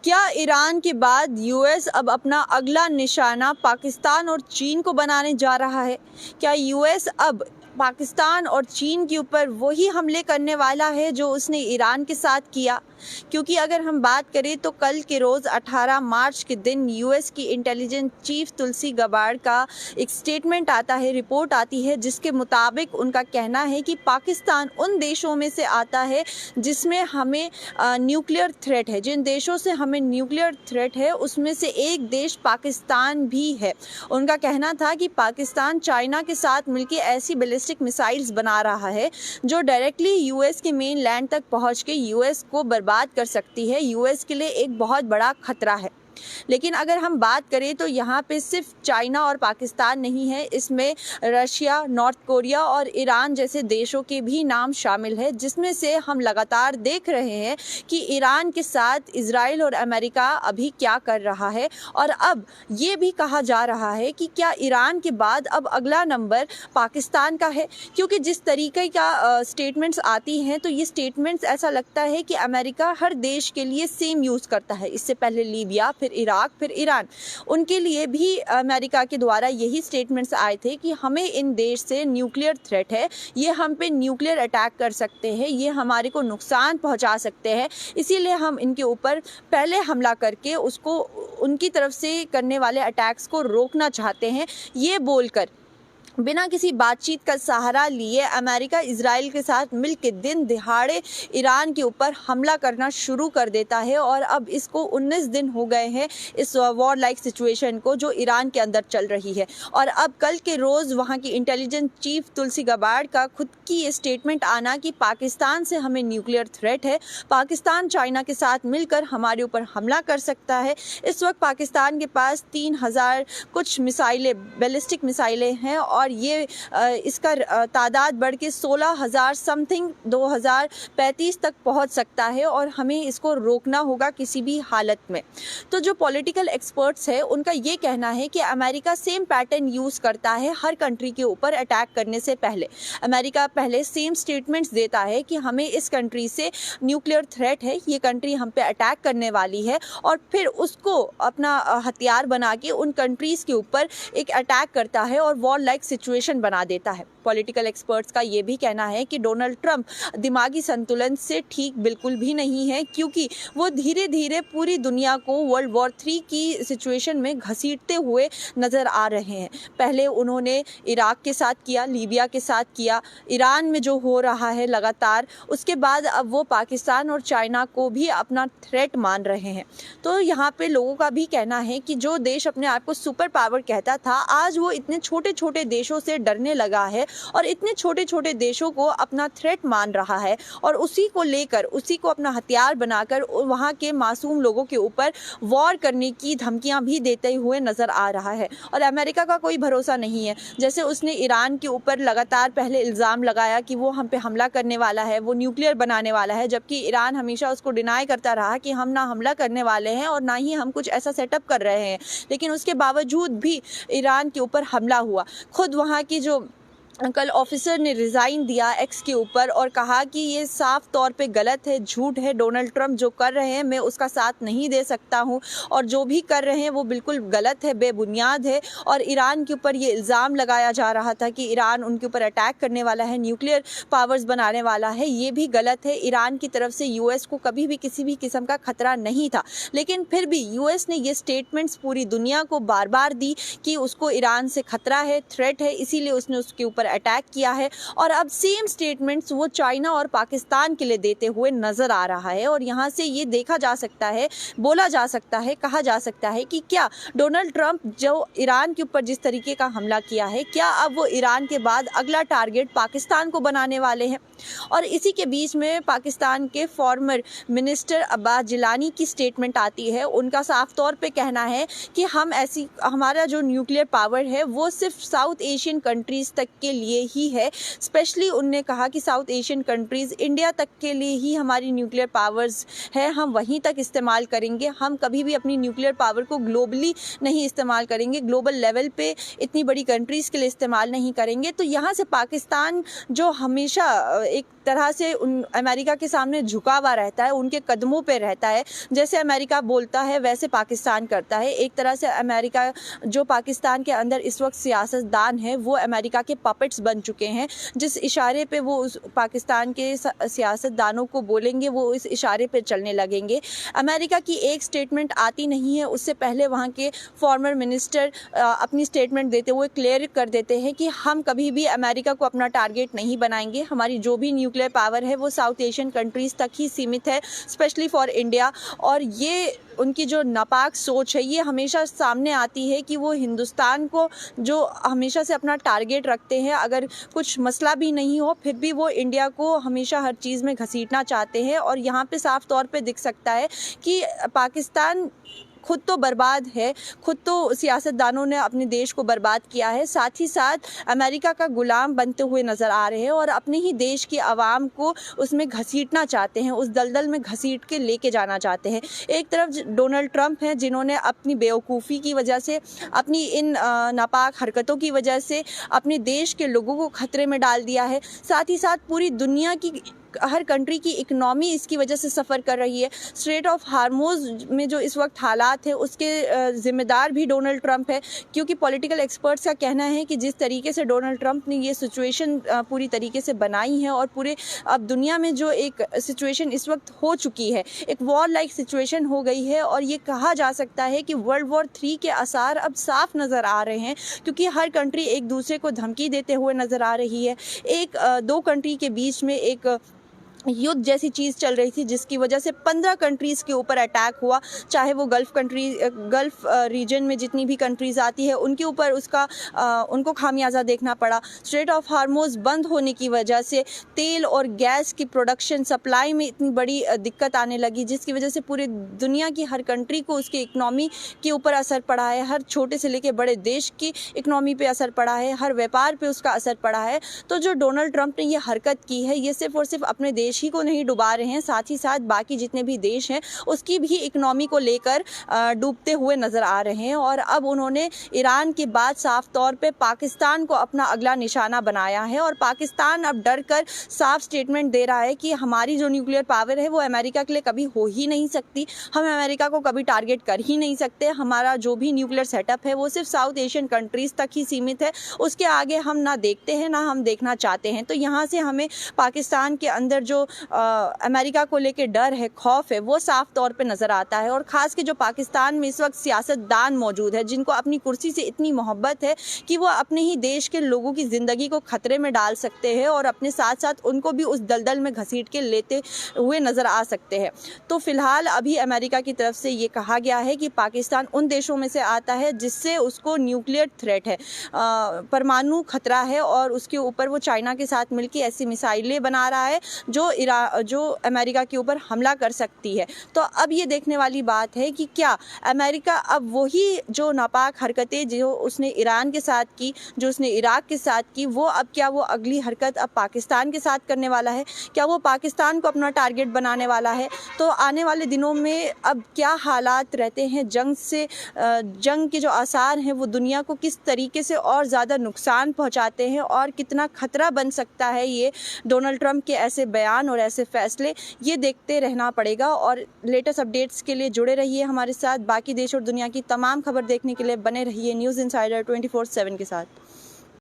क्या ईरान के बाद यूएस अब अपना अगला निशाना पाकिस्तान और चीन को बनाने जा रहा है? क्या यूएस अब पाकिस्तान और चीन के ऊपर वही हमले करने वाला है जो उसने ईरान के साथ किया? क्योंकि अगर हम बात करें तो कल के रोज़ 18 मार्च के दिन यूएस की इंटेलिजेंस चीफ तुलसी गबार्ड का एक स्टेटमेंट आता है, रिपोर्ट आती है, जिसके मुताबिक उनका कहना है कि पाकिस्तान उन देशों में से आता है जिसमें हमें न्यूक्लियर थ्रेट है। जिन देशों से हमें न्यूक्लियर थ्रेट है उसमें से एक देश पाकिस्तान भी है। उनका कहना था कि पाकिस्तान चाइना के साथ मिलकर ऐसी बैलिस्टिक मिसाइल्स बना रहा है जो डायरेक्टली यूएस के मेन लैंड तक पहुंच के यूएस को बर्बाद कर सकती है। यूएस के लिए एक बहुत बड़ा खतरा है। लेकिन अगर हम बात करें तो यहाँ पे सिर्फ चाइना और पाकिस्तान नहीं है, इसमें रशिया, नॉर्थ कोरिया और ईरान जैसे देशों के भी नाम शामिल है, जिसमें से हम लगातार देख रहे हैं कि ईरान के साथ इजराइल और अमेरिका अभी क्या कर रहा है। और अब ये भी कहा जा रहा है कि क्या ईरान के बाद अब अगला नंबर पाकिस्तान का है, क्योंकि जिस तरीके का स्टेटमेंट्स आती हैं तो ये स्टेटमेंट्स ऐसा लगता है कि अमेरिका हर देश के लिए सेम यूज़ करता है। इससे पहले लीबिया, फिर इराक, फिर ईरान, उनके लिए भी अमेरिका के द्वारा यही स्टेटमेंट्स आए थे कि हमें इन देश से न्यूक्लियर थ्रेट है, ये हम पे न्यूक्लियर अटैक कर सकते हैं, ये हमारे को नुकसान पहुंचा सकते हैं, इसीलिए हम इनके ऊपर पहले हमला करके उसको उनकी तरफ से करने वाले अटैक्स को रोकना चाहते हैं। ये बोलकर बिना किसी बातचीत का सहारा लिए अमेरिका इजराइल के साथ मिलकर दिन दिहाड़े ईरान के ऊपर हमला करना शुरू कर देता है। और अब इसको 19 दिन हो गए हैं इस वॉर लाइक सिचुएशन को जो ईरान के अंदर चल रही है। और अब कल के रोज़ वहाँ की इंटेलिजेंस चीफ तुलसी गबार्ड का खुद की ये स्टेटमेंट आना कि पाकिस्तान से हमें न्यूक्लियर थ्रेट है, पाकिस्तान चाइना के साथ मिलकर हमारे ऊपर हमला कर सकता है। इस वक्त पाकिस्तान के पास 3000 कुछ मिसाइलें, बैलिस्टिक मिसाइलें हैं और ये इसका तादाद बढ़ के 16,000 समथिंग 2035 तक पहुंच सकता है और हमें इसको रोकना होगा किसी भी हालत में। तो जो पॉलिटिकल एक्सपर्ट्स हैं उनका ये कहना है कि अमेरिका सेम पैटर्न यूज़ करता है हर कंट्री के ऊपर अटैक करने से पहले। अमेरिका पहले सेम स्टेटमेंट्स देता है कि हमें इस कंट्री से न्यूक्लियर थ्रेट है, ये कंट्री हम पे अटैक करने वाली है, और फिर उसको अपना हथियार बना के उन कंट्रीज़ के ऊपर एक अटैक करता है और वॉर लाइक सिचुएशन बना देता है। पॉलिटिकल एक्सपर्ट्स का ये भी कहना है कि डोनाल्ड ट्रंप दिमागी संतुलन से ठीक बिल्कुल भी नहीं है, क्योंकि वो धीरे धीरे पूरी दुनिया को वर्ल्ड वॉर 3 की सिचुएशन में घसीटते हुए नज़र आ रहे हैं। पहले उन्होंने इराक के साथ किया, लीबिया के साथ किया, ईरान में जो हो रहा है लगातार, उसके बाद अब वो पाकिस्तान और चाइना को भी अपना थ्रेट मान रहे हैं। तो यहाँ पे लोगों का भी कहना है कि जो देश अपने आप को सुपर पावर कहता था, आज वो इतने छोटे छोटे देशों से डरने लगा है और इतने छोटे छोटे देशों को अपना थ्रेट मान रहा है और उसी को लेकर, उसी को अपना हथियार बनाकर वहाँ के मासूम लोगों के ऊपर वॉर करने की धमकियां भी देते हुए नजर आ रहा है। और अमेरिका का कोई भरोसा नहीं है। जैसे उसने ईरान के ऊपर लगातार पहले इल्ज़ाम लगाया कि वो हम पे हमला करने वाला है, वो न्यूक्लियर बनाने वाला है, जबकि ईरान हमेशा उसको डिनाई करता रहा कि हम ना हमला करने वाले हैं और ना ही हम कुछ ऐसा सेटअप कर रहे हैं। लेकिन उसके बावजूद भी ईरान के ऊपर हमला हुआ। खुद वहाँ की जो कल ऑफिसर ने रिज़ाइन दिया एक्स के ऊपर और कहा कि ये साफ तौर पे गलत है, झूठ है, डोनाल्ड ट्रंप जो कर रहे हैं मैं उसका साथ नहीं दे सकता हूं और जो भी कर रहे हैं वो बिल्कुल गलत है, बेबुनियाद है। और ईरान के ऊपर ये इल्ज़ाम लगाया जा रहा था कि ईरान उनके ऊपर अटैक करने वाला है, न्यूक्लियर पावर्स बनाने वाला है, ये भी गलत है। ईरान की तरफ से यूएस को कभी भी किसी भी किस्म का खतरा नहीं था, लेकिन फिर भी यूएस ने ये स्टेटमेंट्स पूरी दुनिया को बार बार दी कि उसको ईरान से खतरा है, थ्रेट है, इसीलिए उसने उसके ऊपर अटैक किया है। और अब सेम स्टेटमेंट्स वो चाइना और पाकिस्तान के लिए देते हुए नजर आ रहा है। और यहाँ से ये देखा जा सकता है, बोला जा सकता है, कहा जा सकता है कि क्या डोनाल्ड ट्रंप जो ईरान के ऊपर जिस तरीके का हमला किया है, क्या अब वो ईरान के बाद अगला टारगेट पाकिस्तान को बनाने वाले हैं। और इसी के बीच में पाकिस्तान के फॉर्मर मिनिस्टर अब्बास जिलानी की स्टेटमेंट आती है। उनका साफ तौर पे कहना है कि हमारा जो न्यूक्लियर पावर है वो सिर्फ साउथ एशियन कंट्रीज तक के लिए ही है। स्पेशली उनने कहा कि साउथ एशियन कंट्रीज़, इंडिया तक के लिए ही हमारी न्यूक्लियर पावर्स है, हम वहीं तक इस्तेमाल करेंगे। हम कभी भी अपनी न्यूक्लियर पावर को ग्लोबली नहीं इस्तेमाल करेंगे, ग्लोबल लेवल पे इतनी बड़ी कंट्रीज़ के लिए इस्तेमाल नहीं करेंगे। तो यहाँ से पाकिस्तान जो हमेशा एक तरह से अमेरिका के सामने झुका हुआ रहता है, उनके कदमों पे रहता है। जैसे अमेरिका बोलता है वैसे पाकिस्तान करता है। एक तरह से अमेरिका जो पाकिस्तान के अंदर इस वक्त सियासतदान है वो अमेरिका के पपेट्स बन चुके हैं। जिस इशारे पे वो उस पाकिस्तान के सियासतदानों को बोलेंगे वो इस इशारे पे चलने लगेंगे। अमेरिका की एक स्टेटमेंट आती नहीं है, उससे पहले वहाँ के फॉर्मर मिनिस्टर अपनी स्टेटमेंट देते हुए क्लियर कर देते हैं कि हम कभी भी अमेरिका को अपना टारगेट नहीं बनाएंगे। हमारी जो भी न्यूक्लियर पावर है वो साउथ एशियन कंट्रीज़ तक ही सीमित है, स्पेशली फॉर इंडिया। और ये उनकी जो नापाक सोच है ये हमेशा सामने आती है कि वो हिंदुस्तान को जो हमेशा से अपना टारगेट रखते हैं, अगर कुछ मसला भी नहीं हो फिर भी वो इंडिया को हमेशा हर चीज़ में घसीटना चाहते हैं। और यहाँ पे साफ तौर पे दिख सकता है कि पाकिस्तान खुद तो बर्बाद है, खुद तो सियासतदानों ने अपने देश को बर्बाद किया है, साथ ही साथ अमेरिका का गुलाम बनते हुए नज़र आ रहे हैं और अपने ही देश की आवाम को उसमें घसीटना चाहते हैं, उस दलदल में घसीट के लेके जाना चाहते हैं। एक तरफ डोनाल्ड ट्रंप हैं जिन्होंने अपनी बेवकूफ़ी की वजह से, अपनी इन नापाक हरकतों की वजह से अपने देश के लोगों को खतरे में डाल दिया है। साथ ही साथ पूरी दुनिया की हर कंट्री की इकनॉमी इसकी वजह से सफ़र कर रही है। स्ट्रेट ऑफ हार्मोज़ में जो इस वक्त हालात है उसके ज़िम्मेदार भी डोनाल्ड ट्रंप है, क्योंकि पॉलिटिकल एक्सपर्ट्स का कहना है कि जिस तरीके से डोनाल्ड ट्रंप ने ये सिचुएशन पूरी तरीके से बनाई है और पूरे अब दुनिया में जो एक सिचुएशन इस वक्त हो चुकी है, एक वॉर लाइक सिचुएशन हो गई है। और ये कहा जा सकता है कि वर्ल्ड वॉर 3 के आसार अब साफ नज़र आ रहे हैं, क्योंकि हर कंट्री एक दूसरे को धमकी देते हुए नज़र आ रही है। दो कंट्री के बीच में एक युद्ध जैसी चीज़ चल रही थी जिसकी वजह से 15 कंट्रीज़ के ऊपर अटैक हुआ, चाहे वो गल्फ़ रीजन में जितनी भी कंट्रीज़ आती है उनके ऊपर उनको खामियाजा देखना पड़ा। स्ट्रेट ऑफ हार्मोज़ बंद होने की वजह से तेल और गैस की प्रोडक्शन सप्लाई में इतनी बड़ी दिक्कत आने लगी, जिसकी वजह से पूरी दुनिया की हर कंट्री को उसकी इकनॉमी के ऊपर असर पड़ा है, हर छोटे से लेकर बड़े देश की इकनॉमी पे असर पड़ा है, हर व्यापार पे उसका असर पड़ा है। तो जो डोनाल्ड ट्रंप ने ये हरकत की है ये सिर्फ़ और सिर्फ अपने देश ही को नहीं डुबा रहे हैं, साथ ही साथ बाकी जितने भी देश हैं उसकी भी इकनॉमी को लेकर डूबते हुए नज़र आ रहे हैं। और अब उन्होंने ईरान के बाद साफ तौर पे पाकिस्तान को अपना अगला निशाना बनाया है और पाकिस्तान अब डर कर साफ स्टेटमेंट दे रहा है कि हमारी जो न्यूक्लियर पावर है वो अमेरिका के लिए कभी हो ही नहीं सकती, हम अमेरिका को कभी टारगेट कर ही नहीं सकते, हमारा जो भी न्यूक्लियर सेटअप है वो सिर्फ साउथ एशियन कंट्रीज़ तक ही सीमित है, उसके आगे हम ना देखते हैं ना हम देखना चाहते हैं। तो यहाँ से हमें पाकिस्तान के अंदर जो अमेरिका को लेकर डर है, खौफ है, वो साफ तौर पे नज़र आता है। और ख़ास के जो पाकिस्तान में इस वक्त सियासतदान मौजूद है जिनको अपनी कुर्सी से इतनी मोहब्बत है कि वो अपने ही देश के लोगों की ज़िंदगी को ख़तरे में डाल सकते हैं और अपने साथ साथ उनको भी उस दलदल में घसीट के लेते हुए नज़र आ सकते हैं। तो फ़िलहाल अभी अमेरिका की तरफ से ये कहा गया है कि पाकिस्तान उन देशों में से आता है जिससे उसको न्यूक्लियर थ्रेट है, परमाणु खतरा है और उसके ऊपर वो चाइना के साथ मिलकर ऐसी मिसाइलें बना रहा है जो अमेरिका के ऊपर हमला कर सकती है। तो अब ये देखने वाली बात है कि क्या अमेरिका अब वही जो नापाक हरकतें जो उसने ईरान के साथ की, जो उसने इराक के साथ की, वो अगली हरकत अब पाकिस्तान के साथ करने वाला है? क्या वो पाकिस्तान को अपना टारगेट बनाने वाला है? तो आने वाले दिनों में अब क्या हालात रहते हैं, जंग के जो आसार हैं वो दुनिया को किस तरीके से और ज़्यादा नुकसान पहुँचाते हैं और कितना खतरा बन सकता है ये डोनाल्ड ट्रंप के ऐसे बयान और ऐसे फैसले, ये देखते रहना पड़ेगा। और लेटेस्ट अपडेट्स के लिए जुड़े रहिए हमारे साथ, बाकी देश और दुनिया की तमाम खबर देखने के लिए बने रहिए न्यूज़ इनसाइडर 24/7 के साथ।